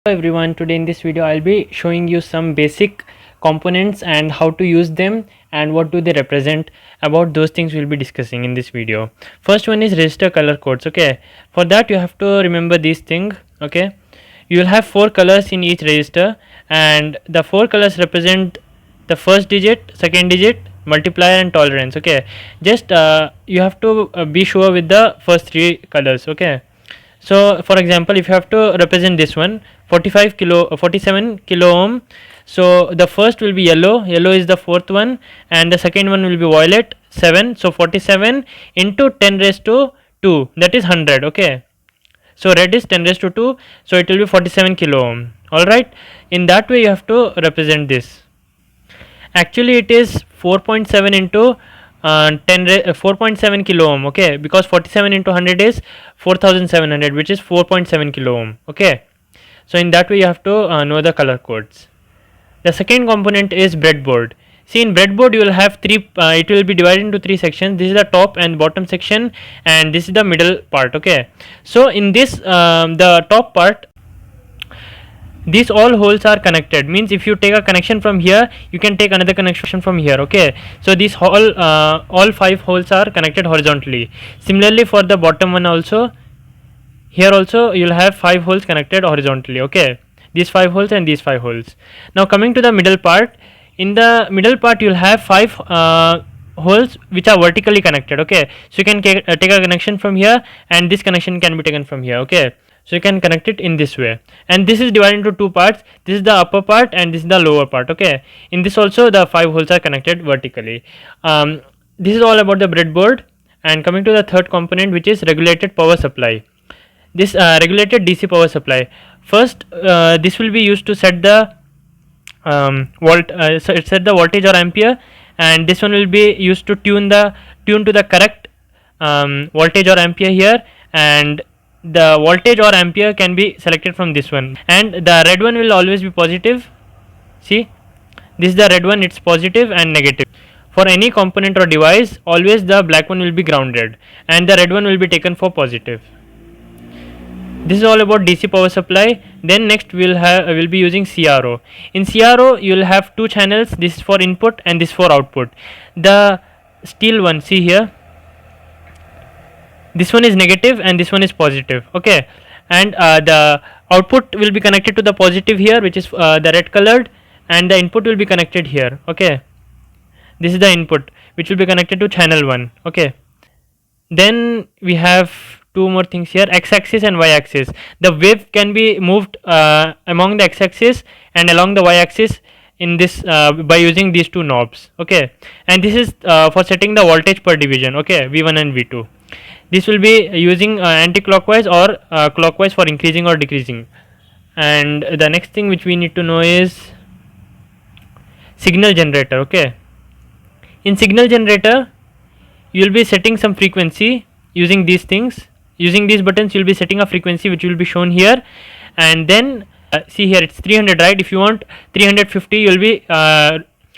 Hello everyone, today in this video I'll be showing you some basic components and how to use them and what do they represent. About those things we'll be discussing in this video. First one is register color codes. Okay, for that you have to remember this thing. Okay, you will have 4 colors in each register and the 4 colors represent the first digit, second digit, multiplier and tolerance. Okay, just you have to be sure with the first 3 colors. Okay, so for example, if you have to represent this one 47 kilo ohm, so the first will be yellow is the fourth one, and the second one will be violet 7, so 47 into 10 raised to 2, that is 100. Okay, so red is 10 raised to 2, so it will be 47 kilo ohm. All right, in that way you have to represent this. Actually it is 4.7 into 4.7 kilo ohm. Okay, because 47 into 100 is 4700, which is 4.7 kilo ohm. Okay, so in that way you have to know the color codes. The second component is breadboard. See, in breadboard you will have 3 it will be divided into 3 sections. This is the top and bottom section, and this is the middle part. Okay, so in this the top part, these all holes are connected, means if you take a connection from here you can take another connection from here. Okay, so these all 5 holes are connected horizontally. Similarly for the bottom one also, here also you'll have 5 holes connected horizontally. Okay, these 5 holes and these 5 holes. Now coming to the middle part, in the middle part you'll have 5 holes which are vertically connected. Okay, so you can take a connection from here and this connection can be taken from here. Okay, so you can connect it in this way, and this is divided into 2 parts. This is the upper part and this is the lower part. Okay, in this also the 5 holes are connected vertically. This is all about the breadboard. And coming to the third component, which is regulated power supply. This regulated DC power supply, first this will be used to set the set the voltage or ampere, and this one will be used to tune to the correct voltage or ampere here, and the voltage or ampere can be selected from this one, and the red one will always be positive. See, this is the red one, it's positive and negative. For any component or device, always the black one will be grounded and the red one will be taken for positive. This is all about DC power supply. Then next we'll be using CRO. In CRO you will have 2 channels, this is for input and this for output. The steel one, see here, this one is negative and this one is positive. Okay, and the output will be connected to the positive here, which is the red colored, and the input will be connected here. Okay, this is the input which will be connected to channel 1. Okay, then we have 2 more things here, x-axis and y-axis. The wave can be moved among the x-axis and along the y-axis in this by using these 2 knobs. Okay, and this is for setting the voltage per division. Okay, V1 and V2. This will be using anti-clockwise or clockwise for increasing or decreasing. And the next thing which we need to know is signal generator. Okay, in signal generator you will be setting some frequency using these things. Using these buttons you will be setting a frequency which will be shown here, and then see here it's 300, right? If you want 350 you will be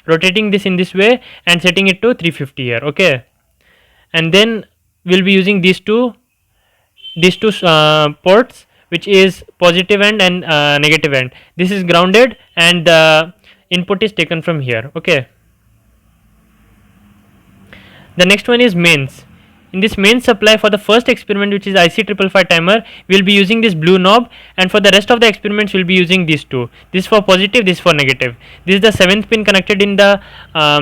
rotating this in this way and setting it to 350 here. Okay, and then we'll be using these two ports, which is positive end and negative end. This is grounded and the input is taken from here. Okay, the next one is mains. In this mains supply, for the first experiment, which is IC555 timer, we will be using this blue knob, and for the rest of the experiments we will be using these 2. This is for positive, this is for negative. This is the 7th pin connected in the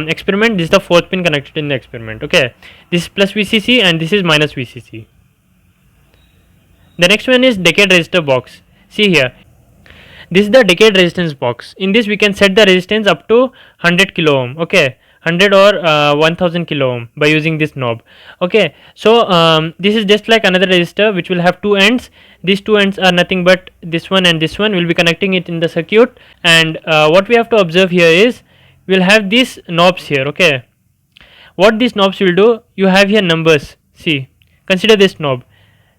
experiment, this is the 4th pin connected in the experiment. Okay, this is plus VCC and this is minus VCC. The next one is decade resistor box. See here, this is the decade resistance box. In this we can set the resistance up to 100 kilo ohm. Okay, 100 or 1000 kilo ohm by using this knob. Okay, so this is just like another resistor which will have 2 ends. These 2 ends are nothing but this one and this one. We'll be connecting it in the circuit, and what we have to observe here is we'll have these knobs here. Okay, what these knobs will do, you have here numbers. See, consider this knob,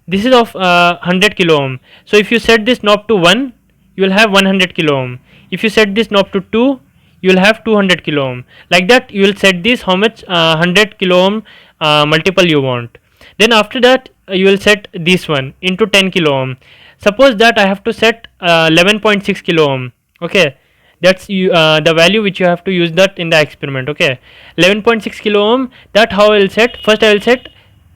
this is of 100 kilo ohm. So if you set this knob to 1, you will have 100 kilo ohm. If you set this knob to 2, you will have 200 kilo ohm. Like that you will set this how much 100 kilo ohm multiple you want. Then after that you will set this one into 10 kilo ohm. Suppose that I have to set 11.6 kilo ohm. Okay, that's the value which you have to use that in the experiment. Okay, 11.6 kilo ohm. That how I will set. First I will set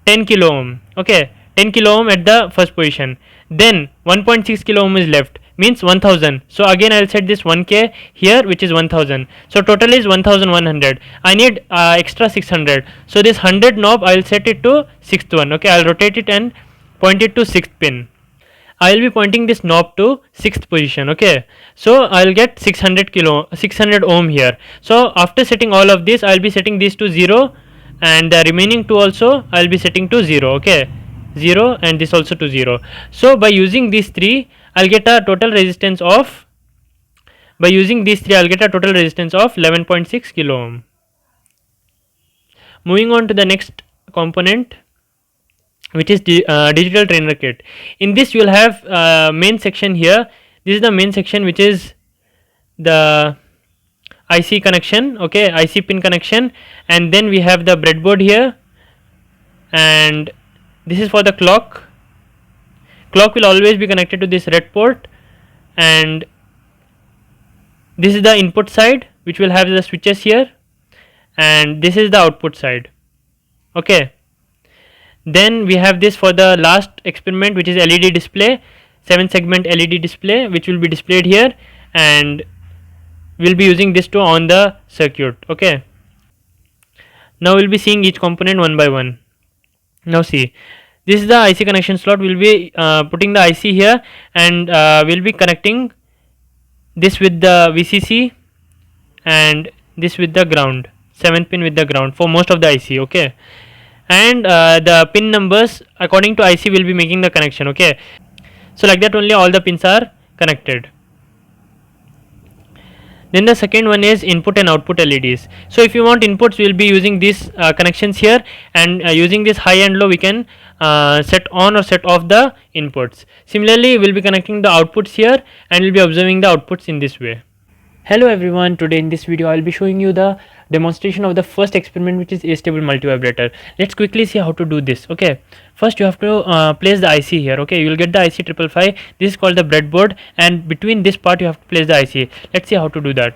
10 kilo ohm. Okay, 10 kilo ohm at the first position. Then 1.6 kilo ohm is left, means 1000. So again I will set this 1k here, which is 1000. So total is 1100. I need extra 600. So this 100 knob I will set it to sixth one. Okay, I will rotate it and point it to sixth pin. I will be pointing this knob to sixth position. Okay, so I will get 600 ohm here. So after setting all of this, I will be setting these to 0, and the remaining two also I will be setting to 0. Okay, 0 and this also to 0. So by using these three, I'll get a total resistance of 11.6 kilo ohm. Moving on to the next component, which is digital trainer kit. In this you will have main section here. This is the main section, which is the IC connection. Okay, IC pin connection, and then we have the breadboard here, and this is for the clock. Clock will always be connected to this red port, and this is the input side, which will have the switches here, and this is the output side. Okay, then we have this for the last experiment, which is LED display, 7 segment LED display, which will be displayed here, and we'll be using this to on the circuit. Okay, now we'll be seeing each component one by one. Now see, this is the IC connection slot. We'll be putting the IC here, and we'll be connecting this with the VCC and this with the ground, 7th pin with the ground for most of the IC. Okay, and the pin numbers according to IC will be making the connection. Okay, so like that only all the pins are connected. Then the second one is input and output LEDs. So if you want inputs, we will be using these connections here, and using this high and low we can set on or set off the inputs. Similarly, we will be connecting the outputs here, and we will be observing the outputs in this way. Hello everyone, today in this video I will be showing you the demonstration of the first experiment, which is astable multivibrator. Let's quickly see how to do this. Okay, first you have to place the IC here. Okay, you will get the IC 555. This is called the breadboard, and between this part you have to place the IC. Let's see how to do that.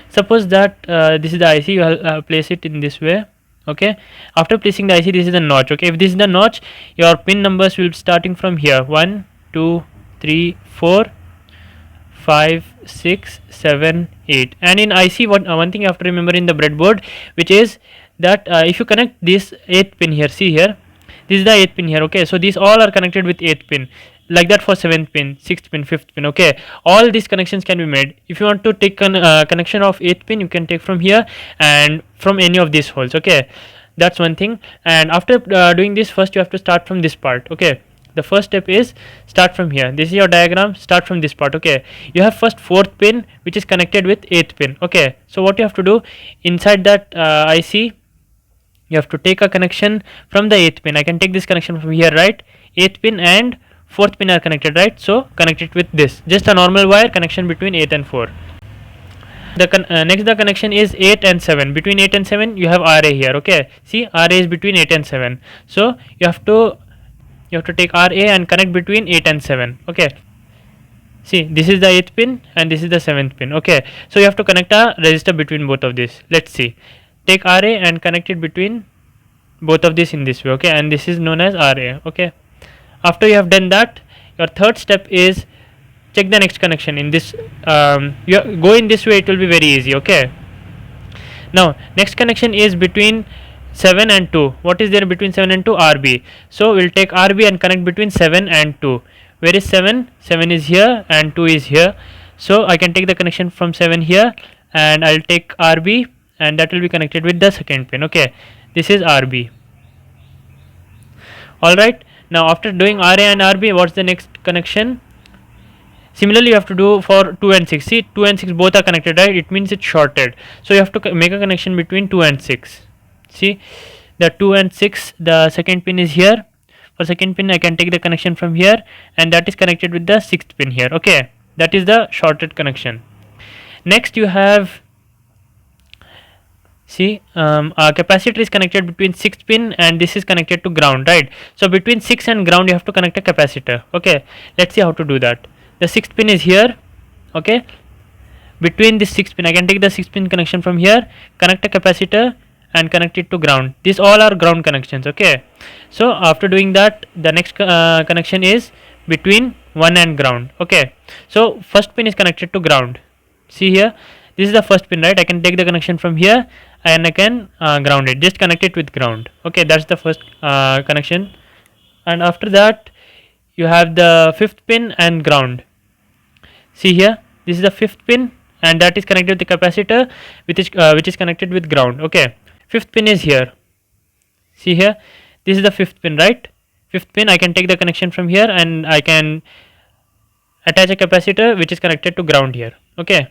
Suppose that this is the IC, you will place it in this way. Okay, after placing the IC, this is the notch. Okay, if this is the notch, your pin numbers will be starting from here: 1 2 3 4 5 6 7 8. And in IC, one thing you have to remember in the breadboard, which is that if you connect this 8th pin here, see here, this is the 8th pin here. Okay, so these all are connected with 8th pin, like that for 7th pin, 6th pin, 5th pin. Okay, all these connections can be made. If you want to take connection of 8th pin, you can take from here and from any of these holes. Okay, that's one thing. And after doing this, first you have to start from this part. Okay, the first step is start from here. This is your diagram. Start from this part. Okay, you have first 4th pin, which is connected with 8th pin. Okay, so what you have to do, inside that IC, you have to take a connection from the 8th pin. I can take this connection from here, right? 8th pin and 4th pin are connected, right? So connect it with this, just a normal wire connection between 8 and 4. The next the connection is 8 and 7. Between 8 and 7 you have RA here. Okay, see, RA is between 8 and 7. So you have to take RA and connect between 8 and 7. Okay, see, this is the 8th pin and this is the 7th pin. Okay, so you have to connect a resistor between both of these. Let's see, take RA and connect it between both of these in this way. Okay, and this is known as RA. Okay, after you have done that, your third step is check the next connection. In this you go in this way, it will be very easy. Okay, now next connection is between 7 and 2. What is there between 7 and 2? RB. So we'll take RB and connect between 7 and 2. Where is 7? 7 is here and 2 is here. So I can take the connection from 7 here, and I'll take RB, and that will be connected with the second pin. Okay, this is RB. Alright, now after doing RA and RB, what's the next connection? Similarly, you have to do for 2 and 6. See, 2 and 6 both are connected, right? It means it's shorted. So you have to make a connection between 2 and 6. See, the 2 and 6, the second pin is here. For second pin, I can take the connection from here, and that is connected with the 6th pin here. Okay, that is the shorted connection. Next you have, See, a capacitor is connected between 6 pin and this is connected to ground, right? So between 6 and ground you have to connect a capacitor. Okay, let's see how to do that. The 6th pin is here. Okay, between this 6 pin I can take the 6 pin connection from here, connect a capacitor and connect it to ground. These all are ground connections. Okay, so after doing that, the next connection is between 1 and ground. Okay, so first pin is connected to ground. See here, this is the first pin, right? I can take the connection from here and I can ground it, just connect it with ground. Okay, that's the first connection. And after that you have the 5th pin and ground. See here, this is the 5th pin and that is connected with the capacitor which is connected with ground. Okay, 5th pin is here. See here, this is the 5th pin, right? 5th pin, I can take the connection from here and I can attach a capacitor which is connected to ground here. Okay,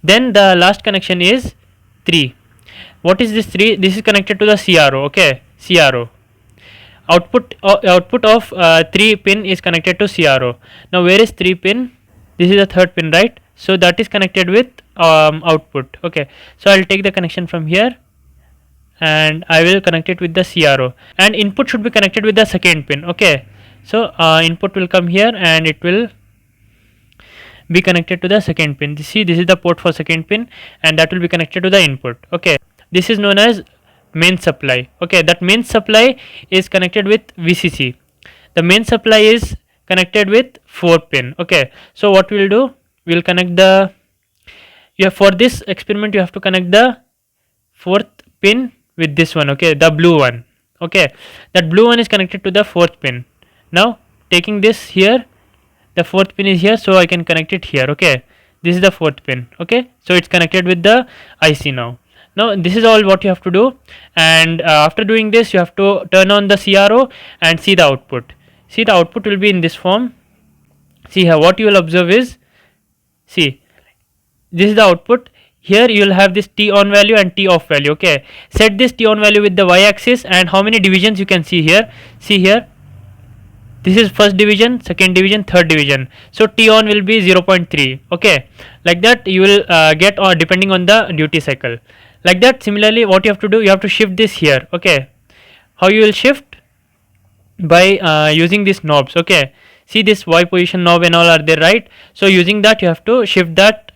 then the last connection is 3. What is this 3? This is connected to the CRO. Okay, CRO. Output of 3 pin is connected to CRO. Now where is 3 pin? This is the 3rd pin, right? So that is connected with output. Okay, so I'll take the connection from here and I will connect it with the CRO, and input should be connected with the 2nd pin. Okay, so input will come here and it will be connected to the 2nd pin. See, this is the port for 2nd pin and that will be connected to the input. Okay, this is known as main supply. Okay, that main supply is connected with VCC. The main supply is connected with 4 pin. Okay, so what we'll do, we'll connect the, for this experiment you have to connect the 4th pin with this one. Okay, the blue one. Okay, that blue one is connected to the 4th pin. Now taking this here, the 4th pin is here, so I can connect it here. Okay, this is the 4th pin. Okay, so it's connected with the IC now. Now this is all what you have to do, and after doing this you have to turn on the CRO and see the output. See, the output will be in this form. See here, what you will observe is, see, this is the output. Here you will have this T on value and T off value. Okay, set this T on value with the y axis and how many divisions you can see here. See here, this is first division, second division, third division. So T on will be 0.3. Okay, like that you will get depending on the duty cycle. Like that, similarly what you have to do, you have to shift this here. Okay, how you will shift? By using these knobs. Okay, see, this Y position knob and all are there, right? So using that you have to shift that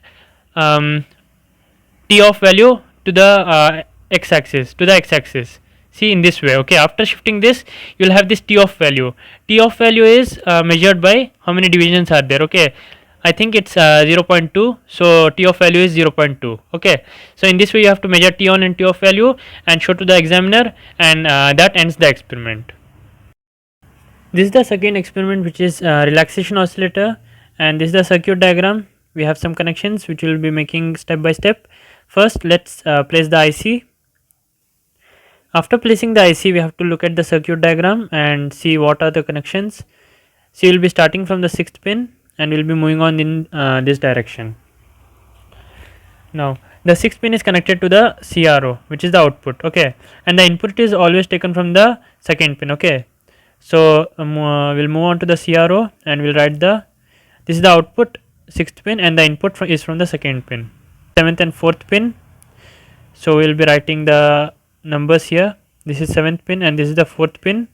T off value to the x axis, see, in this way. Okay, after shifting this you will have this T off value. T off value is measured by how many divisions are there. Okay, I think it's 0.2, so T off value is 0.2. Okay, so in this way you have to measure T on and T off value and show to the examiner, and that ends the experiment. This is the second experiment, which is relaxation oscillator, and this is the circuit diagram. We have some connections which we will be making step by step. First, let's place the IC. After placing the IC, we have to look at the circuit diagram and see what are the connections. So we will be starting from the 6th pin and we will be moving on in this direction. Now the 6th pin is connected to the CRO, which is the output. Okay, and the input is always taken from the 2nd pin. Okay, so we'll move on to the CRO and we'll write this is the output, 6th pin, and the input is from the 2nd pin. 7th and 4th pin, so we'll be writing the numbers here. This is 7th pin and this is the 4th pin,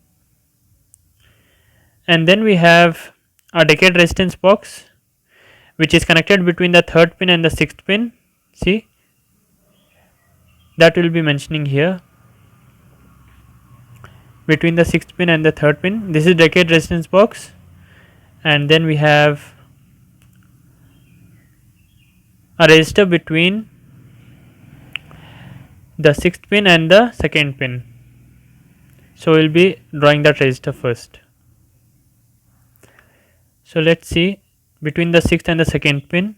and then we have a decade resistance box which is connected between the 3rd pin and the 6th pin. See, that will be mentioning here, between the 6th pin and the 3rd pin. This is decade resistance box, and then we have a resistor between the 6th pin and the 2nd pin. So we'll be drawing that resistor first. So let's see, between the 6th and the 2nd pin,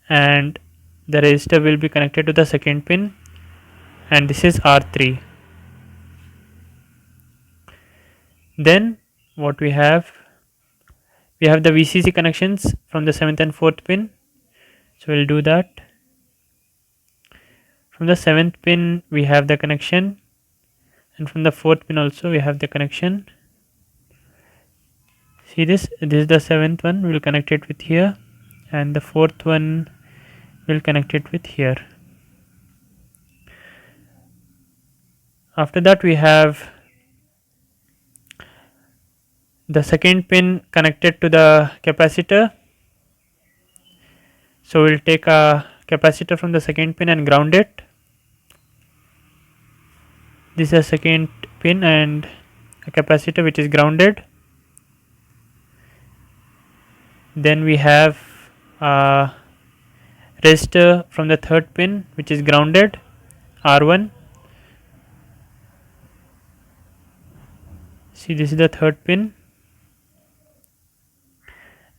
and the resistor will be connected to the 2nd pin, and this is R3. Then what we have the VCC connections from the 7th and 4th pin. So we'll do that. From the 7th pin we have the connection, and from the 4th pin also we have the connection. See, this is the 7th one, we will connect it with here, and the 4th one we'll connect it with here. After that we have the second pin connected to the capacitor. So we'll take a capacitor from the second pin and ground it. This is a second pin and a capacitor which is grounded. Then we have a resistor from the third pin which is grounded, R1. See, this is the third pin,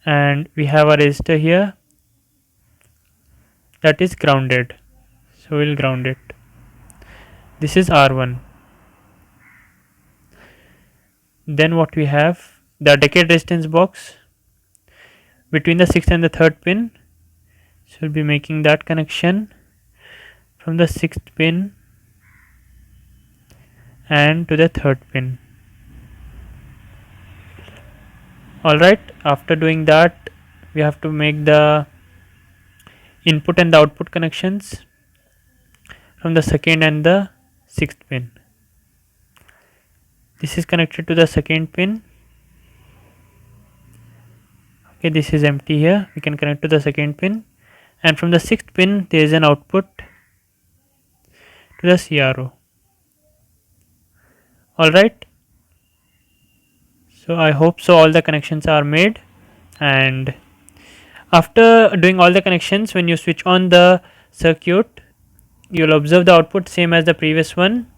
and we have a resistor here that is grounded, so we'll ground it. This is R1. Then what we have, the decade resistance box between the sixth and the third pin, so we'll be making that connection from the sixth pin and to the third pin. Alright, after doing that, we have to make the input and the output connections from the second and the sixth pin. This is connected to the second pin. Okay, this is empty here. We can connect to the second pin, and from the sixth pin there is an output to the CRO. Alright, so I hope so all the connections are made, and after doing all the connections, when you switch on the circuit, you will observe the output same as the previous one.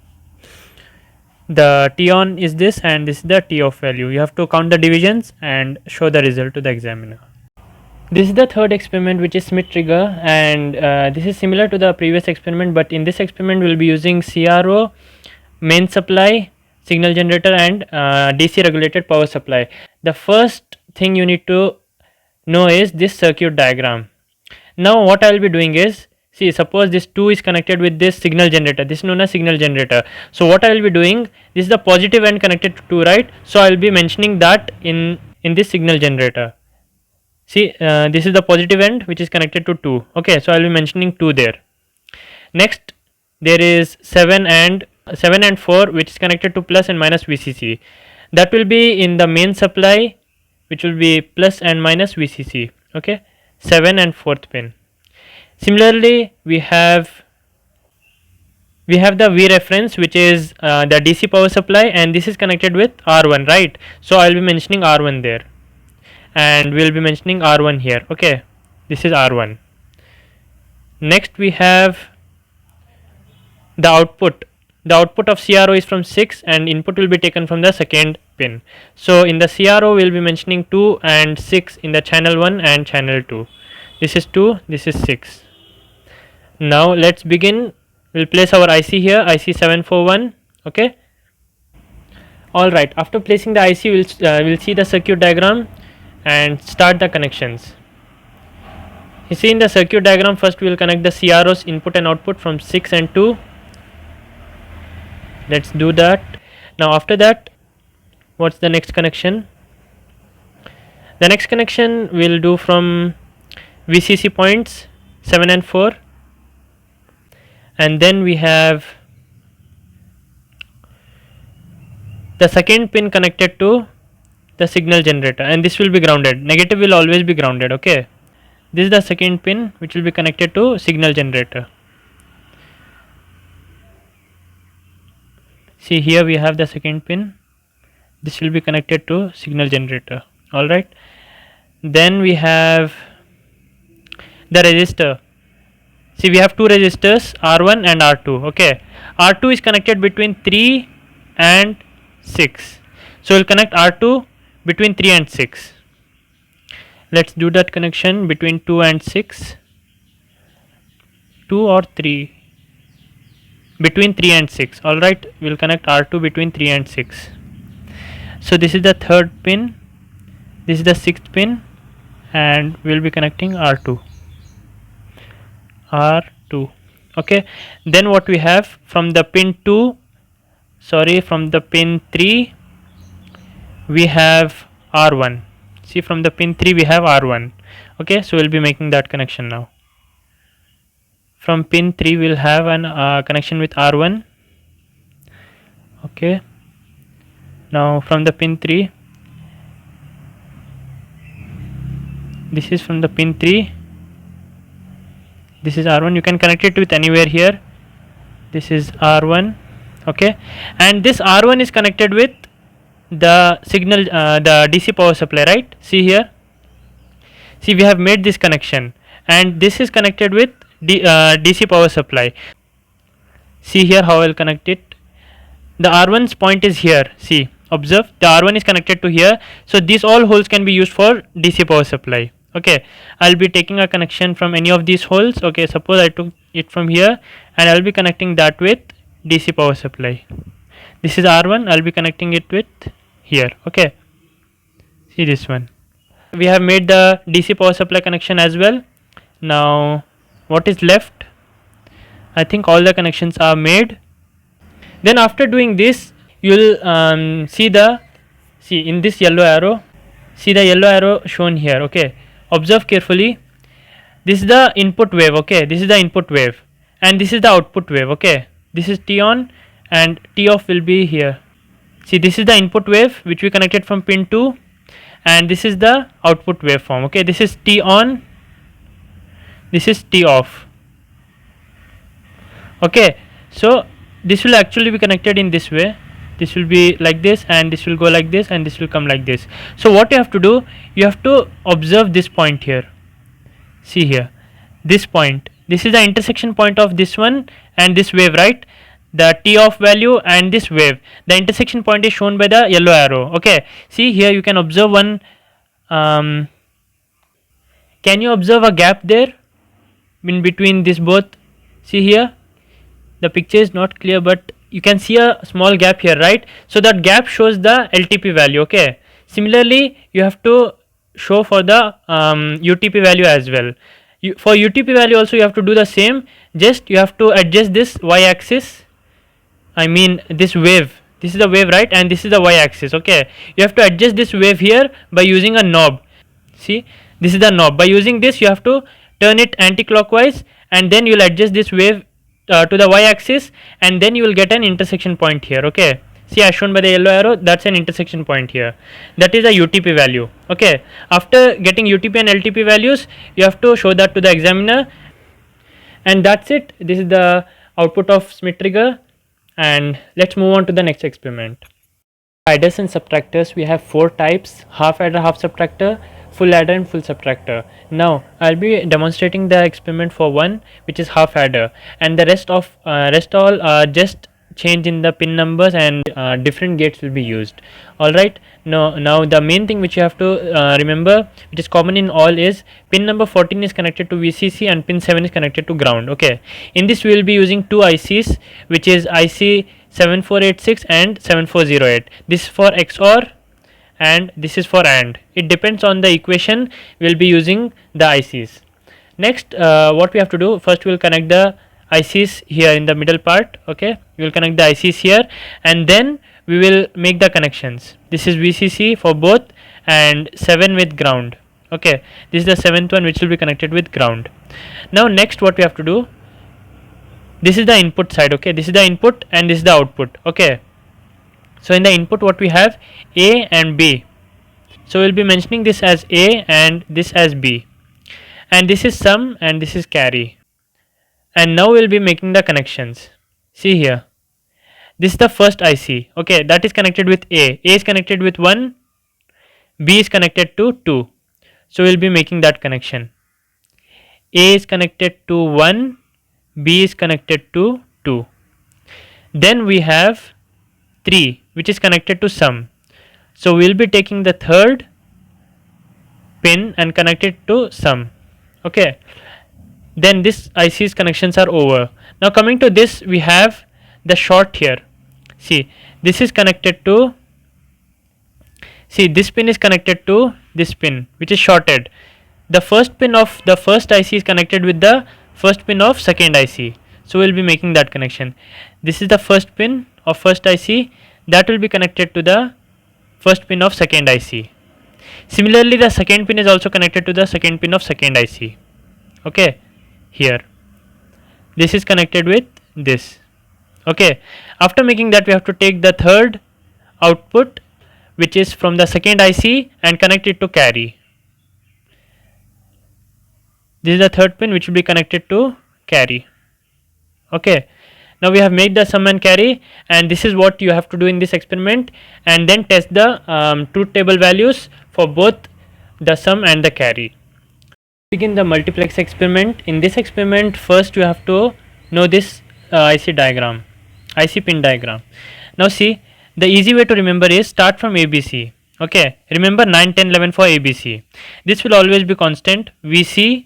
The T on is this, and this is the T off value. You have to count the divisions and show the result to the examiner. This is the third experiment, which is Schmidt trigger, and this is similar to the previous experiment, but in this experiment we will be using CRO, main supply, signal generator, and DC regulated power supply. The first thing you need to know is this circuit diagram. Now what I will be doing is, see, suppose this 2 is connected with this signal generator. This is known as signal generator. So what I will be doing, this is the positive end connected to 2, right? So I will be mentioning that in this signal generator. See, this is the positive end which is connected to 2. Okay, so I will be mentioning 2 there. Next, there is 7 and 4 which is connected to plus and minus VCC. That will be in the main supply, which will be plus and minus VCC. Okay, 7 and 4th pin. Similarly, we have the V reference, which is the DC power supply, and this is connected with R1, right? So I will be mentioning R1 there, and we will be mentioning R1 here. Okay, this is R1. Next we have the output. The output of CRO is from 6, and input will be taken from the second pin. So in the CRO we will be mentioning 2 and 6 in the channel 1 and channel 2. This is 2, this is 6. Now let's begin. We'll place our IC here, IC 741. Okay. Alright, after placing the IC, we'll see the circuit diagram and start the connections. You see, in the circuit diagram, first we will connect the CRO's input and output from 6 and 2. Let's do that. Now after that, what's the next connection? The next connection we'll do from VCC points 7 and 4, and then we have the second pin connected to the signal generator, and this will be grounded. Negative will always be grounded. Okay, this is the second pin which will be connected to signal generator. See, here we have the second pin. This will be connected to signal generator. Alright, then we have the resistor. See, we have two resistors, R1 and R2. Okay, R2 is connected between 3 and 6. So we'll connect R2 between 3 and 6. Let's do that connection between 2 and 6. 2 or 3. Between 3 and 6. Alright, we'll connect R2 between 3 and 6. So this is the third pin, this is the sixth pin, and we'll be connecting R2. Okay, then what we have from the pin 3, we have R1. See, from the pin 3 we have R1. Okay, so we'll be making that connection now. from pin 3 we'll have an connection with R1. Okay, now from the pin 3, this is from the pin 3, this is R1. You can connect it with anywhere here. This is R1. Okay, and this R1 is connected with the signal, the DC power supply, right? See here, see we have made this connection, and this is connected with DC power supply. See here how I'll connect it. The R1's point is here. See, observe, the R1 is connected to here, so these all holes can be used for DC power supply. Okay, I'll be taking a connection from any of these holes. Okay, suppose I took it from here, and I'll be connecting that with DC power supply. This is R1, I'll be connecting it with here. Okay, see this one, we have made the DC power supply connection as well. Now what is left? I think all the connections are made. Then after doing this, you'll see in this yellow arrow, see the yellow arrow shown here. Okay, observe carefully. This is the input wave. Okay, this is the input wave, and this is the output wave. Okay, this is T on and T off will be here. See, this is the input wave which we connected from pin 2, and this is the output waveform. Okay, this is T on, this is T off. Okay, so this will actually be connected in this way. This will be like this, and this will go like this, and this will come like this. So what you have to do, you have to observe this point here. See here, this point, this is the intersection point of this one and this wave, right? The T off value and this wave, the intersection point is shown by the yellow arrow. Okay, see here you can observe one, can you observe a gap there in between this both? See here, the picture is not clear, but you can see a small gap here, right? So that gap shows the LTP value. Okay, similarly you have to show for the UTP value as well. For UTP value also you have to do the same, just you have to adjust this y axis, I mean this wave, this is the wave, right? And this is the y axis. Okay, you have to adjust this wave here by using a knob. See, this is the knob. By using this you have to turn it anti-clockwise, and then you will adjust this wave to the y axis, and then you will get an intersection point here. Okay, see as shown by the yellow arrow, that's an intersection point here, that is a UTP value. Okay, after getting UTP and LTP values, you have to show that to the examiner, and that's it. This is the output of Schmitt trigger, and let's move on to the next experiment. Adders and subtractors, we have 4 types: half adder, half subtractor, full adder and full subtractor. Now I'll be demonstrating the experiment for one, which is half adder, and the rest all just change in the pin numbers, and different gates will be used. Alright, now the main thing which you have to remember, which is common in all, is pin number 14 is connected to VCC and pin 7 is connected to ground. Okay, in this we will be using 2 ICs, which is IC 7486 and 7408. This is for XOR and this is for AND. It depends on the equation we will be using the ICs. Next, what we have to do, first we will connect the ICs here in the middle part. Okay, we will connect the ICs here, and then we will make the connections. This is VCC for both, and 7 with ground. Okay, this is the 7th one which will be connected with ground. Now next what we have to do, this is the input side. Okay, this is the input and this is the output. Okay, so in the input what we have, A and B, so we'll be mentioning this as A and this as B, and this is sum and this is carry. And now we'll be making the connections. See here, this is the first IC. Okay, that is connected with A is connected with 1, B is connected to 2, so we'll be making that connection. A is connected to 1, B is connected to 2. Then we have 3 which is connected to sum, so we'll be taking the third pin and connect it to sum. Okay, then this IC's connections are over. Now coming to this, we have the short here. See, this is connected to, see this pin is connected to this pin which is shorted. The first pin of the first IC is connected with the first pin of second IC, so we'll be making that connection. This is the first pin of first IC, that will be connected to the first pin of second IC. Similarly, the second pin is also connected to the second pin of second IC. Okay, here. this is connected with this. Okay, after making that, we have to take the third output, which is from the second IC, and connect it to carry. This is the third pin which will be connected to carry. Okay, now we have made the sum and carry, and this is what you have to do in this experiment, and then test the truth table values for both the sum and the carry. Begin the multiplex experiment. In this experiment, first you have to know this IC diagram, IC pin diagram. Now see, the easy way to remember is start from ABC. Okay, remember 9, 10, 11 for ABC. This will always be constant. VCC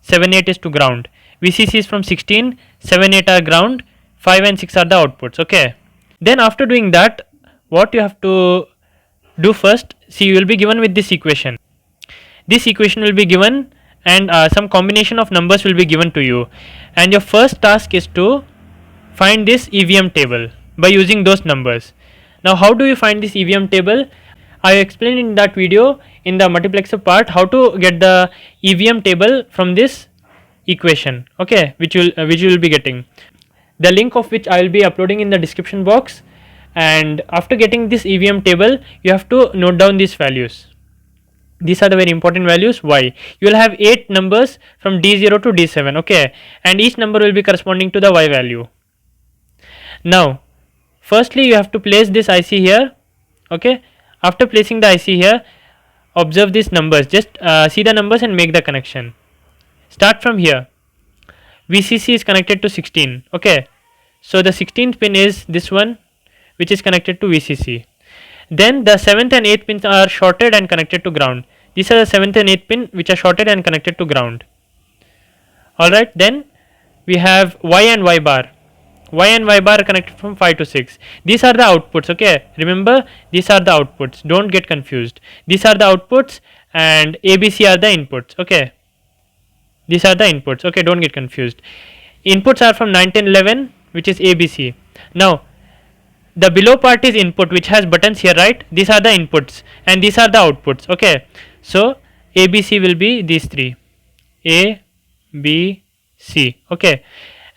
7, 8 is to ground. VCC is from 16, 7, 8 are ground, 5 and 6 are the outputs. Okay, then after doing that, what you have to do first, see, you will be given with this equation. This equation will be given, and some combination of numbers will be given to you, and your first task is to find this EVM table by using those numbers. Now how do you find this EVM table? I explained in that video in the multiplexer part how to get the EVM table from this equation. Okay, which you will be getting, the link of which I will be uploading in the description box. And after getting this EVM table, you have to note down these values. These are the very important values. Why? You will have 8 numbers from D0 to D7. Okay, and each number will be corresponding to the Y value. Now firstly you have to place this IC here. Okay, after placing the IC here, observe these numbers, just see the numbers and make the connection. Start from here. VCC is connected to 16. Okay, so the 16th pin is this one, which is connected to VCC. Then the 7th and 8th pins are shorted and connected to ground. These are the 7th and 8th pin which are shorted and connected to ground. Alright, then we have Y and Y bar. Y and Y bar are connected from 5 to 6. These are the outputs. Okay, remember, these are the outputs, don't get confused. These are the outputs and ABC are the inputs. Okay, these are the inputs. Okay, don't get confused. Inputs are from 9, 10, 11, which is ABC. Now the below part is input, which has buttons here, right? These are the inputs and these are the outputs. Okay, so ABC will be these three, A, B, C. Okay,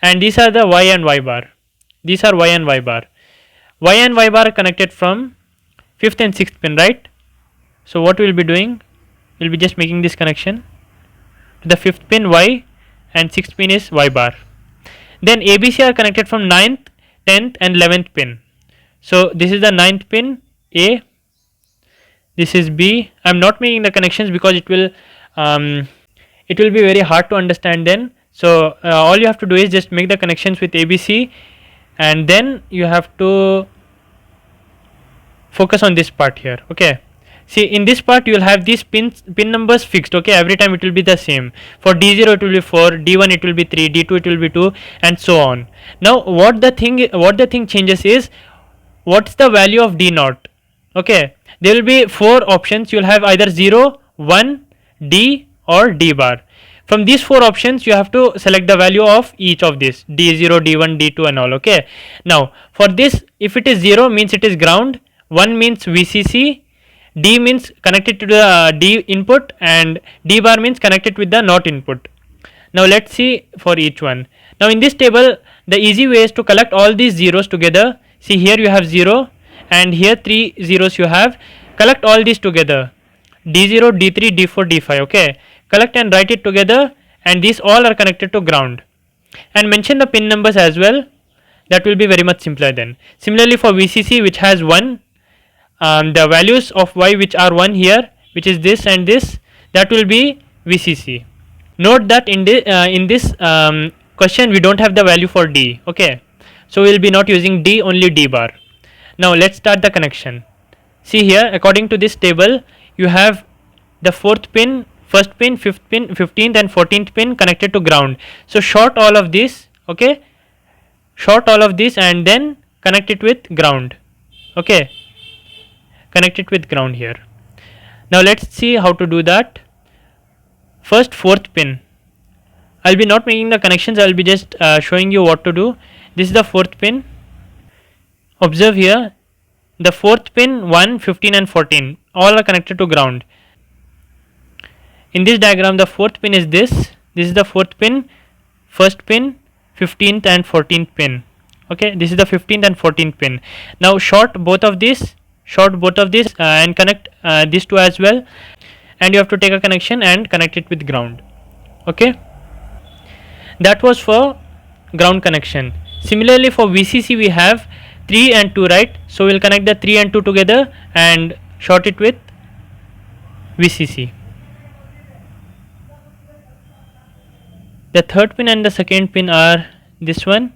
and these are the Y and Y bar. These are Y and Y bar. Y and Y bar are connected from 5th and 6th pin, right? So what we will be doing, we will be just making this connection. The 5th pin Y and 6th pin is Y bar. Then ABC are connected from 9th, 10th and 11th pin. So this is the 9th pin A, this is B. I am not making the connections because it will be very hard to understand then. So all you have to do is just make the connections with ABC, and then you have to focus on this part here. Okay, see, in this part you will have these pin numbers fixed. Okay, every time it will be the same. For D0 it will be 4, D1 it will be 3, D2 it will be 2, and so on. Now what the thing changes is, what's the value of D0? Okay, there will be 4 options. You will have either 0, 1, D or D bar. From these 4 options you have to select the value of each of these, D0, D1, D2 and all. Okay, now for this, if it is 0 means it is ground, 1 means VCC, D means connected to the D input, and D bar means connected with the NOT input. Now let's see for each one. Now in this table, the easy way is to collect all these zeros together. See, here you have 0 and here 3 zeros you have. Collect all these together, D0, D3, D4, D5. Okay, collect and write it together, and these all are connected to ground, and mention the pin numbers as well. That will be very much simpler then. Similarly for VCC, which has 1, the values of Y which are 1 here, which is this and this, that will be VCC. Note that in this question we don't have the value for D. Okay, so we will be not using D, only D bar. Now let's start the connection. See here, according to this table, you have the 4th pin, 1st pin, 5th pin, 15th and 14th pin connected to ground. So short all of this. Okay, short all of this and then connect it with ground. Okay, connect it with ground here. Now let's see how to do that. First, 4th pin. I'll be not making the connections, I'll be just showing you what to do. This is the 4th pin. Observe here, the 4th pin, 1, 15 and 14 all are connected to ground. In this diagram, the 4th pin is this is the 4th pin, first pin, 15th and 14th pin. Okay, this is the 15th and 14th pin. Now short both of these, and connect these two as well, and you have to take a connection and connect it with ground. Okay, that was for ground connection. Similarly for VCC we have 3 and 2, right? So we'll connect the 3 and 2 together and short it with VCC. The third pin and the second pin are this one,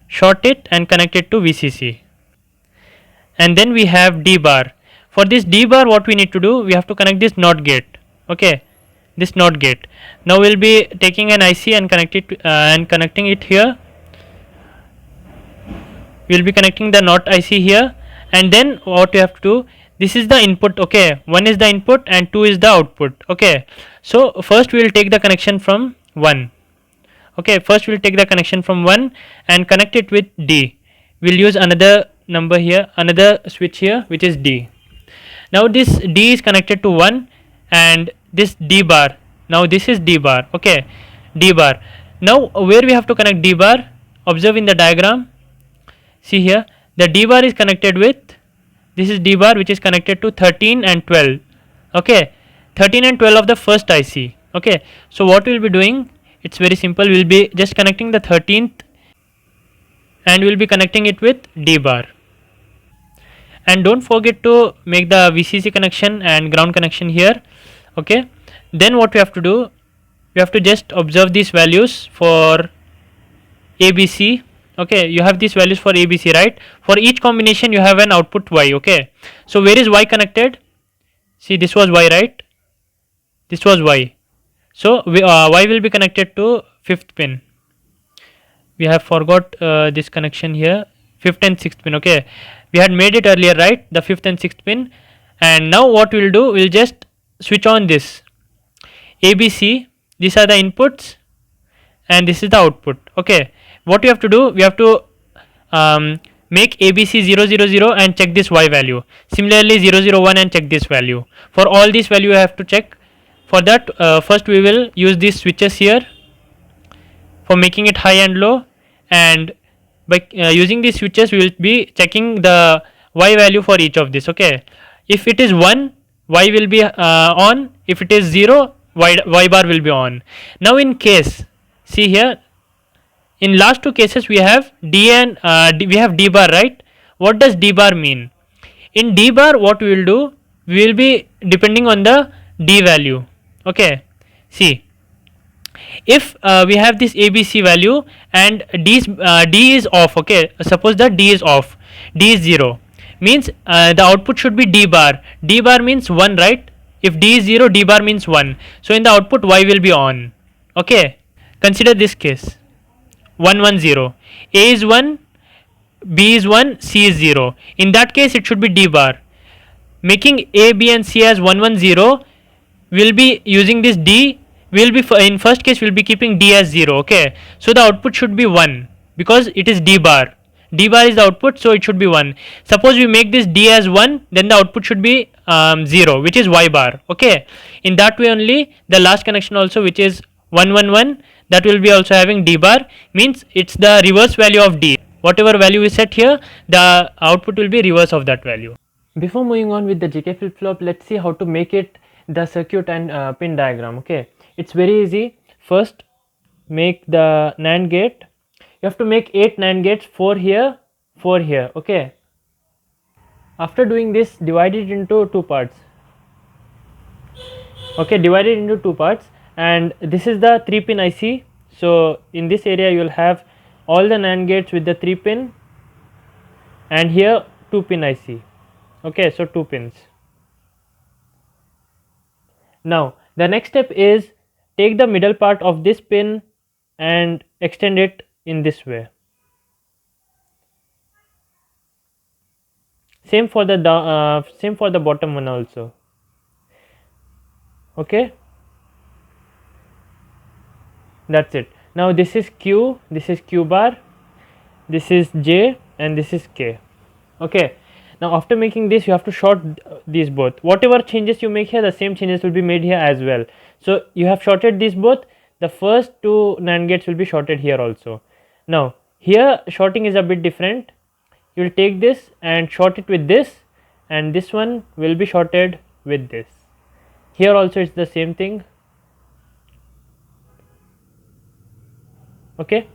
short it and connect it to VCC. And then we have D bar. For this D bar, what we need to do, we have to connect this NOT gate. Okay, this NOT gate. Now we'll be taking an IC and connecting it here. We'll be connecting the NOT IC here, and then what we have to do, this is the input. Okay, 1 is the input and 2 is the output. Okay, so first we will take the connection from 1. Okay, first we'll take the connection from 1 and connect it with D. We'll use another number here, another switch here, which is D. Now this D is connected to 1 and this D bar. Now this is D bar. Okay, D bar. Now where we have to connect D bar, observe in the diagram. See here, the D bar is connected with, this is D bar which is connected to 13 and 12. Okay, 13 and 12 of the first IC. Okay, so what we'll be doing, it's very simple. We'll be just connecting the 13th and we'll be connecting it with D bar. And don't forget to make the VCC connection and ground connection here. Okay, then what we have to do, we have to just observe these values for ABC. Okay, you have these values for ABC, right? For each combination you have an output Y. Okay, so where is Y connected? See, this was Y, right? This was Y. So Y will be connected to 5th pin. We have forgot this connection here, 5th and 6th pin. Okay, we had made it earlier, right? The 5th and 6th pin. And now what we'll do, we'll just switch on this ABC. These are the inputs and this is the output. Okay, what we have to do, we have to make ABC 000 and check this Y value. Similarly 001 and check this value. For all these value you have to check. For that first we will use these switches here for making it high and low, and by using these switches we will be checking the Y value for each of this. Okay, if it is 1, Y will be on. If it is 0, Y bar will be on. Now in case, see here, in last two cases we have D and we have D bar, right? What does D bar mean? In D bar what we will do, we will be depending on the D value. Okay, see, if we have this ABC value and D is off. Okay, suppose that D is off, D is 0, means the output should be D bar. D bar means 1, right? If D is 0, D bar means 1. So in the output Y will be on. Okay, consider this case, 1 1 0. A is 1, B is 1, C is 0. In that case it should be D bar. Making A, B and C as 1 1 0, we'll be using this D. We'll be in first case we'll be keeping D as 0. Okay, so the output should be 1 because it is D bar. D bar is the output, so it should be 1. Suppose we make this D as 1, then the output should be 0, which is Y bar. Okay, in that way only the last connection also, which is 1 1 1, that will be also having D bar, means it's the reverse value of D. Whatever value we set here, the output will be reverse of that value. Before moving on with the GK flip flop, let's see how to make it the circuit and pin diagram. Okay, it's very easy. First make the NAND gate. You have to make 8 NAND gates, 4 here, 4 here. Okay, after doing this, divide it into 2 parts. Okay, divide it into 2 parts, and this is the 3 pin IC. So in this area you will have all the NAND gates with the 3 pin, and here 2 pin IC. Okay, so 2 pins. Now the next step is take the middle part of this pin and extend it in this way. Same for the bottom one also. Okay, that's it. Now this is Q, this is Q bar, this is J, and this is K. Okay, now after making this you have to short these both. Whatever changes you make here, the same changes will be made here as well. So you have shorted these both, the first two NAND gates will be shorted here also. Now here shorting is a bit different. You will take this and short it with this, and this one will be shorted with this. Here also it's the same thing. Okay,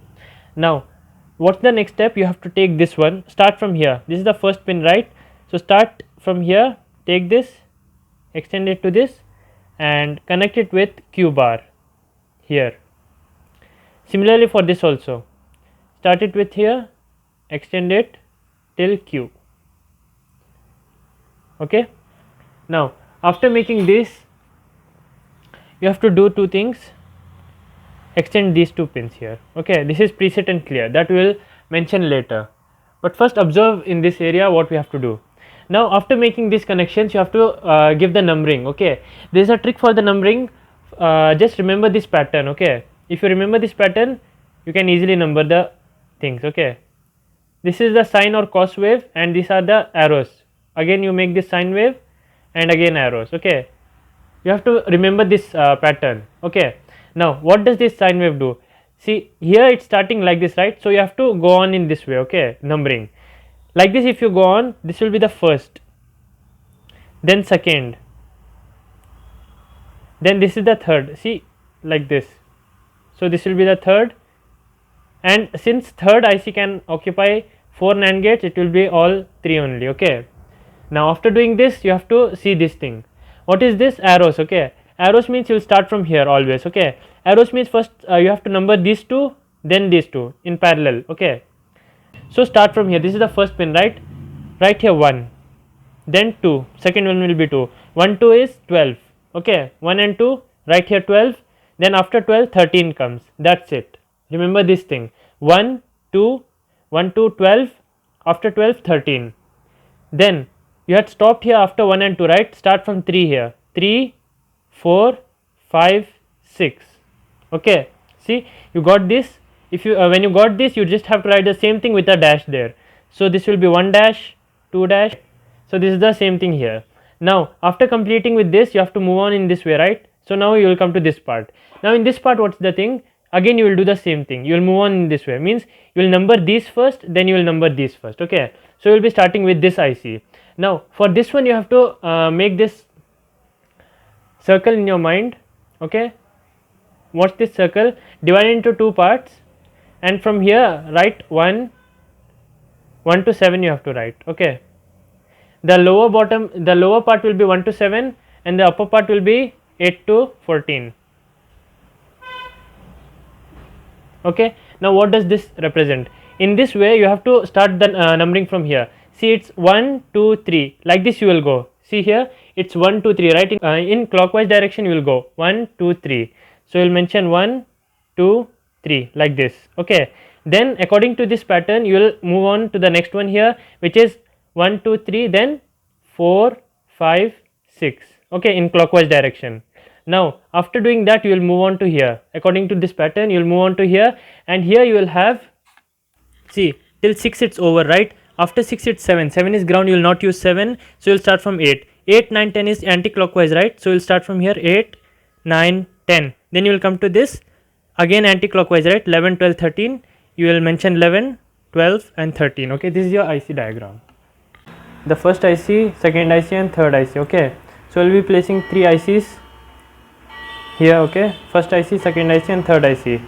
now what's the next step? You have to take this one, start from here. This is the first pin, right? So start from here, take this, extend it to this and connect it with Q bar here. Similarly for this also, start it with here, extend it till Q. Okay, now after making this, you have to do two things. Extend these two pins here. Okay, this is preset and clear, that we will mention later, but first observe in this area what we have to do. Now after making these connections, you have to give the numbering. Okay, there is a trick for the numbering. Just remember this pattern. Okay, if you remember this pattern, you can easily number the things. Okay, this is the sine or cos wave and these are the arrows. Again you make this sine wave and again arrows. Okay, you have to remember this pattern. Okay, now what does this sine wave do? See here it's starting like this, right? So you have to go on in this way. Okay, numbering like this. If you go on, this will be the first, then second, then this is the third. See like this. So this will be the third, and since third IC can occupy 4 NAND gates, it will be all 3 only. Okay, now after doing this, you have to see this thing. What is this? Arrows. Okay, arrows means you will start from here always. Okay, arrows means first you have to number these two, then these two in parallel. Okay, so start from here. This is the first pin, right? Right here 1, then 2, second one will be 2, 1 2 is 12. Okay, 1 and 2, right here 12, then after 12 13 comes. That's it. Remember this thing, 1 2 1 2 12, after 12 13. Then you had stopped here after 1 and 2, right? Start from 3 here, 3 4 5 6. Okay, see you got this. If you when you got this, you just have to write the same thing with a dash there. So this will be 1 dash 2 dash. So this is the same thing here. Now after completing with this, you have to move on in this way, right? So now you will come to this part. Now in this part, what's the thing? Again you will do the same thing. You will move on in this way, means you will number these first, then you will number these first. Okay, so you will be starting with this IC. Now for this one, you have to make this circle in your mind. Okay, what's this circle? Divide into two parts, and from here write 1 to 7 you have to write. Okay, the lower part will be 1 to 7 and the upper part will be 8 to 14. Okay, now what does this represent? In this way you have to start the numbering from here. See, it's 1 2 3 like this you will go. See here it's 1 2 3, right? In clockwise direction you will go 1 2 3. So you will mention 1 2 3 like this. Okay, then according to this pattern you will move on to the next one here, which is 1 2 3, then 4 5 6. Okay, in clockwise direction. Now after doing that, you will move on to here. According to this pattern, you will move on to here, and here you will have, see, till 6 it's over, right? After 6 it's 7. 7 is ground, you will not use 7, so you will start from 8. 8 9 10 is anti-clockwise, right? So you will start from here 8 9 10. Then you will come to this, again anti-clockwise, right? 11 12 13. You will mention 11 12 and 13. Okay, this is your IC diagram. The first IC, second IC and third IC. Okay, so we will be placing 3 ICs here. Okay, first IC, second IC and third IC.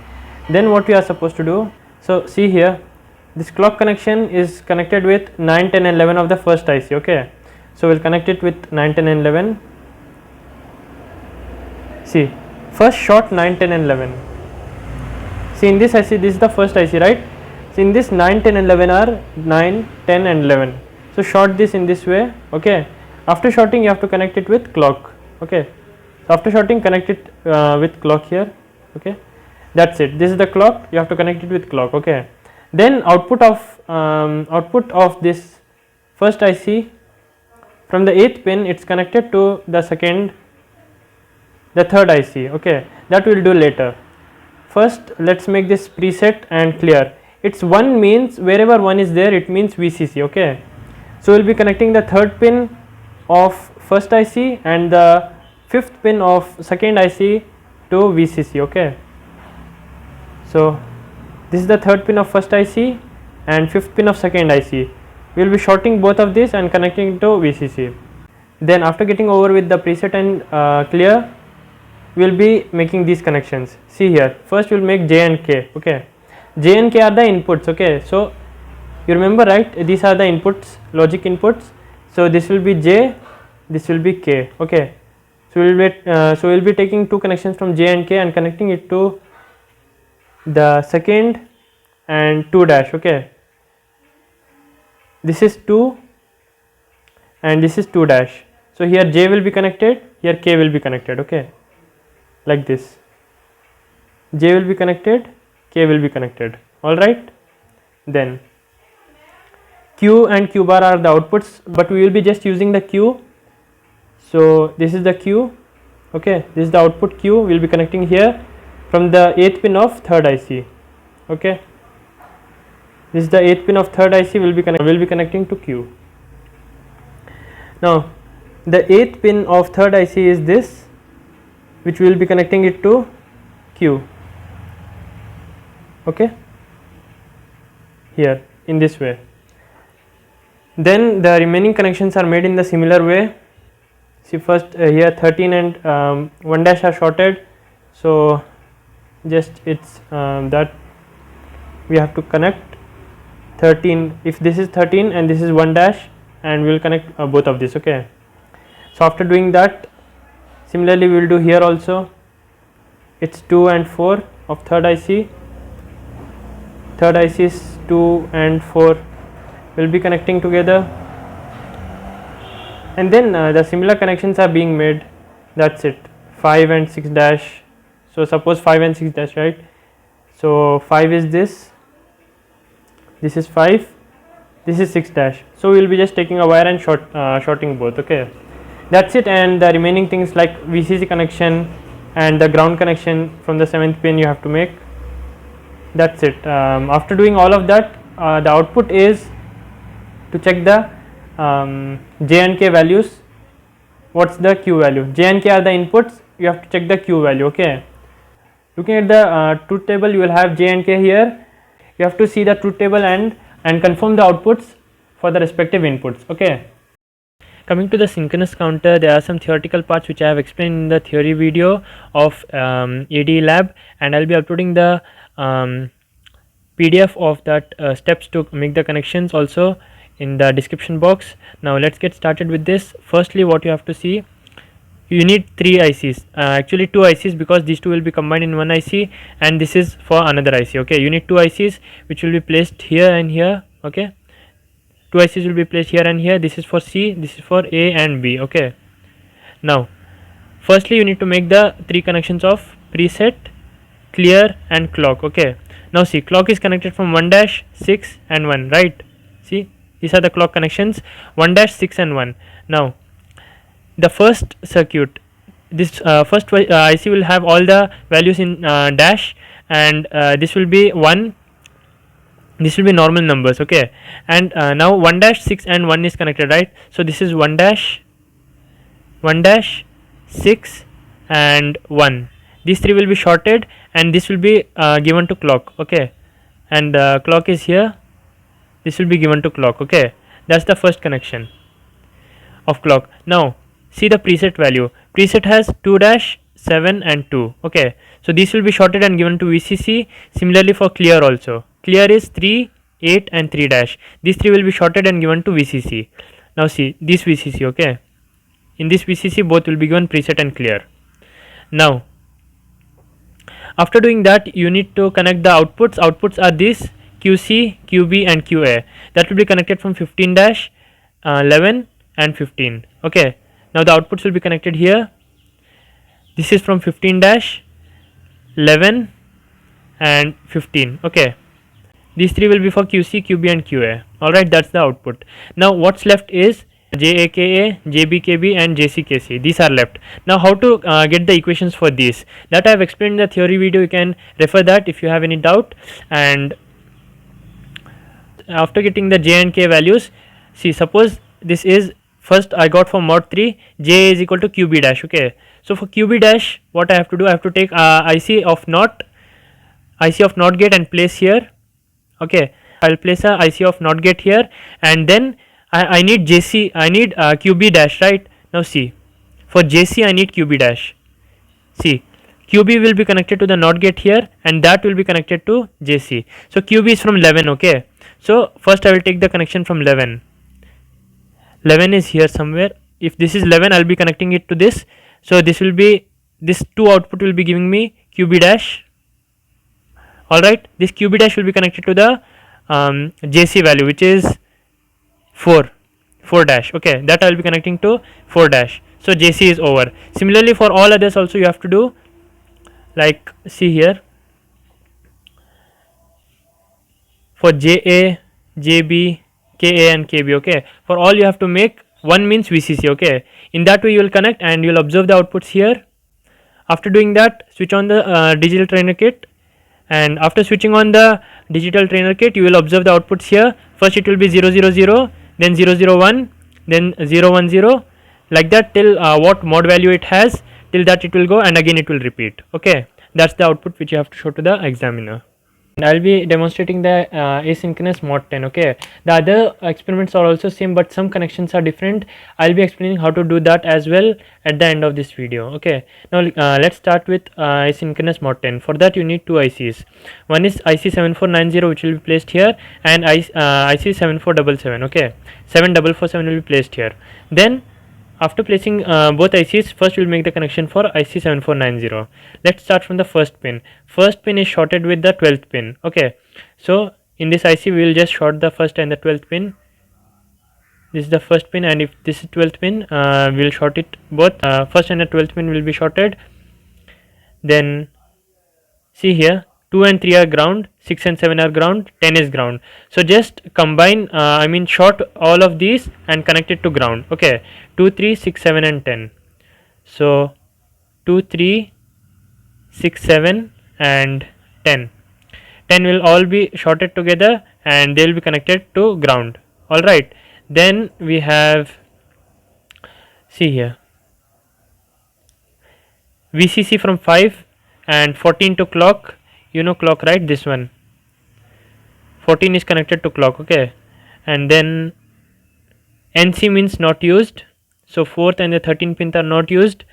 Then what we are supposed to do? So see here, this clock connection is connected with 9 10 and 11 of the first IC. Okay, so we'll connect it with 9 10 and 11. See, first short 9 10 and 11. See, in this IC, this is the first IC, right? So in this 9 10 and 11 are 9 10 and 11. So short this in this way. Okay, after shorting you have to connect it with clock. Okay, so after shorting, connect it with clock here. Okay, that's it. This is the clock, you have to connect it with clock. Okay, then output of this first IC, from the 8th pin it's connected to the third IC. Okay, that we'll do later. First let's make this preset and clear. It's 1 means wherever 1 is there, it means VCC. Okay, so we'll be connecting the third pin of first IC and the 5th pin of second IC to VCC. Okay, So this is the third pin of first IC and fifth pin of second IC. We will be shorting both of these and connecting to VCC. Then after getting over with the preset and clear, we will be making these connections. See here, first we will make J and K. Okay, J and K are the inputs. Okay, so you remember, right? These are the inputs, logic inputs. So this will be J, this will be K. Okay, so we will be taking two connections from J and K and connecting it to the second and 2 dash. Okay, this is 2 and this is 2 dash. So here J will be connected, here K will be connected. Okay, like this, J will be connected, K will be connected. All right, then Q and Q bar are the outputs, but we will be just using the Q. So this is the Q. Okay, this is the output Q. We will be connecting here from the 8th pin of third IC. Okay, this is the 8th pin of third IC. Will be connecting to Q. Now the 8th pin of third IC is this, which we will be connecting it to Q. Okay, here in this way. Then the remaining connections are made in the similar way. See, first here 13 and 1 dash are shorted, so just it's that we have to connect 13. If this is 13 and this is 1 dash, and we will connect both of this. Okay, so after doing that, similarly we will do here also. It's 2 and 4 of third IC. Third IC is 2 and 4 will be connecting together, and then the similar connections are being made. That's it, 5 and 6 dash. So suppose 5 and 6 dash, right? So 5 is this is 5, this is 6 dash. So we will be just taking a wire and shorting both. Okay, that's it. And the remaining things like VCC connection and the ground connection from the 7th pin you have to make. That's it. After doing all of that, the output is to check the J and K values. What's the Q value? J and K are the inputs. You have to check the Q value. Okay, looking at the truth table, you will have J and K here. You have to see the truth table and confirm the outputs for the respective inputs. Okay, coming to the synchronous counter, there are some theoretical parts which I have explained in the theory video of ADE lab, and I'll be uploading the PDF of that steps to make the connections also in the description box. Now let's get started with this. Firstly, what you have to see, you need 3 ICs, actually 2 ICs, because these two will be combined in one IC, and this is for another IC. Okay, you need 2 ICs which will be placed here and here. Okay, 2 ICs will be placed here and here. This is for C, this is for A and B. Okay, now firstly you need to make the 3 connections of preset, clear and clock. Okay, now see, clock is connected from 1 dash, 6 and 1, right? See, these are the clock connections, 1 dash, 6 and 1. Now the first circuit, this first IC will have all the values in dash, and this will be 1, this will be normal numbers. Okay, and now 1 dash, 6 and 1 is connected, right? So this is 1 dash, 6 and 1. These 3 will be shorted and this will be given to clock. Okay, and clock is here, this will be given to clock. Okay, that's the first connection of clock. Now see the preset value. Preset has 2 dash, 7 and 2. Okay, so these will be shorted and given to VCC. Similarly for clear also. Clear is 3, 8 and 3 dash. These 3 will be shorted and given to VCC. Now see this VCC. Okay, in this VCC both will be given preset and clear. Now after doing that, you need to connect the outputs. Outputs are this, QC, QB and QA. That will be connected from 15 dash, 11 and 15. Okay, now the outputs will be connected here. This is from 15 dash, 11 and 15. Okay, these 3 will be for QC, QB and QA. Alright, that's the output. Now what's left is JAKA, JBKB and JCKC. These are left. Now how to get the equations for these, that I have explained in the theory video. You can refer that if you have any doubt. And after getting the J and K values, see, suppose this is first I got for mod 3, J is equal to QB dash. Okay, so for QB dash what I have to do, I have to take IC of not IC of NOT gate and place here. Okay, I'll place a IC of NOT gate here, and then I need JC, I need QB dash, right? Now see, for JC I need QB dash. See, QB will be connected to the NOT gate here, and that will be connected to JC. So QB is from 11. Okay, so first I will take the connection from 11. 11 is here somewhere. If this is 11, I'll be connecting it to this. So this will be, this 2 output will be giving me QB dash. Alright, this QB dash will be connected to the JC value, which is 4 dash. Okay, that I will be connecting to 4 dash. So JC is over. Similarly for all others also you have to do, like see here, for JA, JB, KA and KB. Okay, for all you have to make one means VCC. Okay, in that way you will connect and you will observe the outputs here. After doing that, switch on the digital trainer kit, and after switching on the digital trainer kit you will observe the outputs here. First it will be 000, then 001, then 010, like that till what mod value it has, till that it will go, and again it will repeat. Okay, that's the output which you have to show to the examiner. And I'll be demonstrating the asynchronous mod 10. Okay, the other experiments are also same, but some connections are different. I'll be explaining how to do that as well at the end of this video. Okay, now let's start with asynchronous mod 10. For that you need two ICs. One is IC 7490, which will be placed here, and IC 7477. Okay, 7447 will be placed here. Then after placing both ICs, first we will make the connection for IC 7490. Let's start from the first pin. First pin is shorted with the 12th pin. Okay, so in this IC we will just short the first and the 12th pin. This is the first pin, and if this is 12th pin, we will short it both. First and the 12th pin will be shorted. Then see here, 2 and 3 are ground, 6 and 7 are ground, 10 is ground. So just combine, short all of these and connect it to ground. Okay, 2, 3, 6, 7 and 10. So 2, 3, 6, 7 and 10. 10 will all be shorted together and they will be connected to ground. Alright, then we have, see here, VCC from 5 and 14 to clock. You know clock, right? This one, 14 is connected to clock. Okay, and then NC means not used, so 4th and the 13th pins are not used.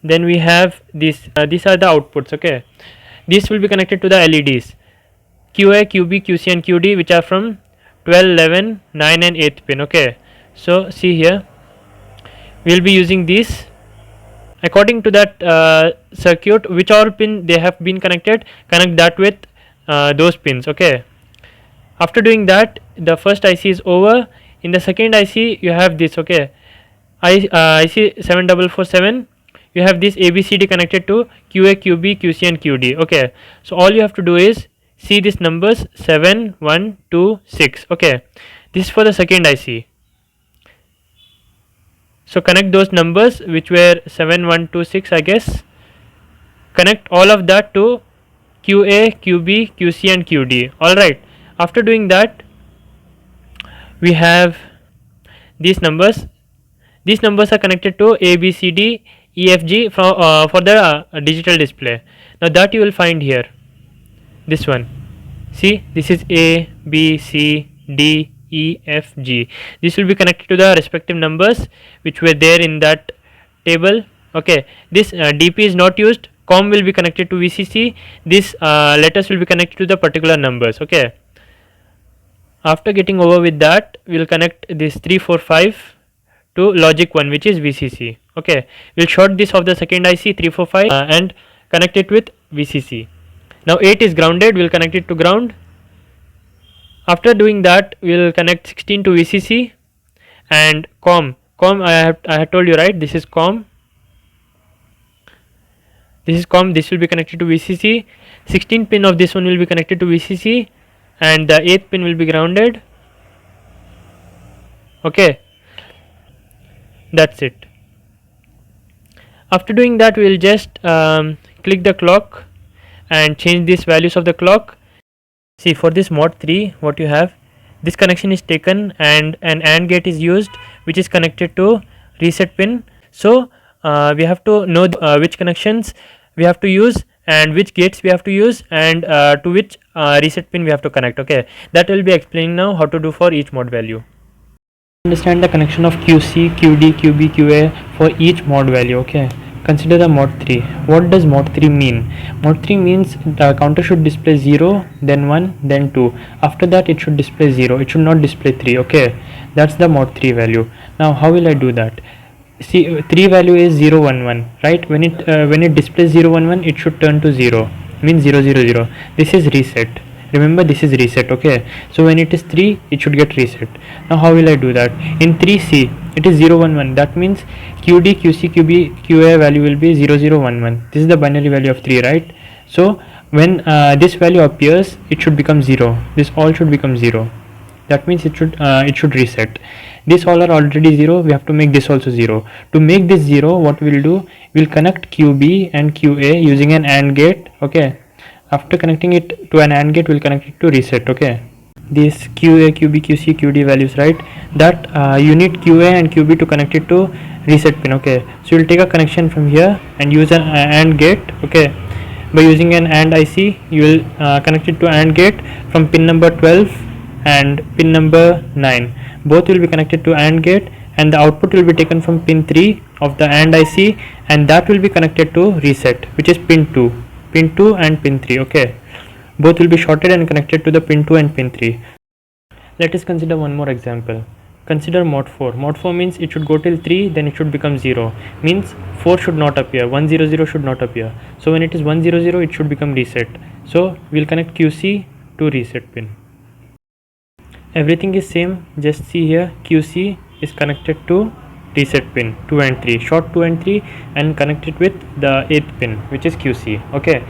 Then we have this, these are the outputs. Okay, this will be connected to the LEDs QA, QB, QC and QD, which are from 12, 11, 9 and 8th pin. Okay, so see here, we will be using these. According to that circuit, which all pin they have been connected, connect that with those pins. Okay, after doing that, the first IC is over. In the second IC you have this. Okay, IC 7447, you have this ABCD connected to QA, QB, QC and QD. Okay, so all you have to do is see these numbers 7, 1, 2, 6. Okay, this is for the second IC. So connect those numbers which were 7, 1, 2, 6, I guess. Connect all of that to QA, QB, QC and QD. Alright, after doing that, we have these numbers. These numbers are connected to A, B, C, D, E, F, G for the digital display. Now that you will find here, this one. See, this is A, B, C, D, E, F, G. This will be connected to the respective numbers which were there in that table. Okay, this DP is not used. COM will be connected to VCC. This letters will be connected to the particular numbers. Okay, after getting over with that, we will connect this 3, 4, 5 to logic 1, which is VCC. Okay, we will short this of the second IC 3, 4, 5 and connect it with VCC. Now 8 is grounded, we will connect it to ground. After doing that, we will connect 16 to VCC and COM. COM, I had told you, right? This is COM. This is COM. This will be connected to VCC. 16 pin of this one will be connected to VCC, and the 8th pin will be grounded. Okay, that's it. After doing that, we will just click the clock and change these values of the clock. See, for this mod 3, what you have, this connection is taken and an AND gate is used which is connected to reset pin. So we have to know which connections we have to use and which gates we have to use, and to which reset pin we have to connect. Okay, that will be explaining now how to do for each mod value. Understand the connection of QC, QD, QB, QA for each mod value. Okay, consider the mod 3. What does mod 3 mean? Mod 3 means the counter should display 0, then 1, then 2. After that it should display 0, it should not display 3. Okay, that's the mod 3 value. Now how will I do that? See, 3 value is 0 1 1, right? When it displays 0 1 1, it should turn to 0, means 0 0 0. This is reset. Remember, this is reset. Okay, so when it is 3, it should get reset. Now how will I do that? In 3C it is 0 1 1, that means QD, QC, QB, QA value will be 0 0 1 1. This is the binary value of 3, right? So when this value appears, it should become 0. This all should become 0. That means it should reset. This all are already 0, we have to make this also 0. To make this 0, what we will do, we will connect QB and QA using an AND gate. Okay, after connecting it to an AND gate, we will connect it to reset. Okay, these QA, QB, QC, QD values, right, that you need QA and QB to connect it to reset pin. Okay, so you will take a connection from here and use an AND gate. Okay, by using an AND IC, you will connect it to AND gate from pin number 12 and pin number 9. Both will be connected to AND gate, and the output will be taken from pin 3 of the AND IC, and that will be connected to reset, which is pin 2 and pin 3. Okay, both will be shorted and connected to the pin 2 and pin 3. Let us consider one more example. Consider mod 4. Mod 4 means it should go till 3, then it should become 0. Means 4 should not appear, 100 should not appear. So when it is 100, it should become reset. So we will connect QC to reset pin. Everything is same, just see here, QC is connected to reset pin 2 and 3, short 2 and 3, and connect it with the 8th pin, which is QC. Okay,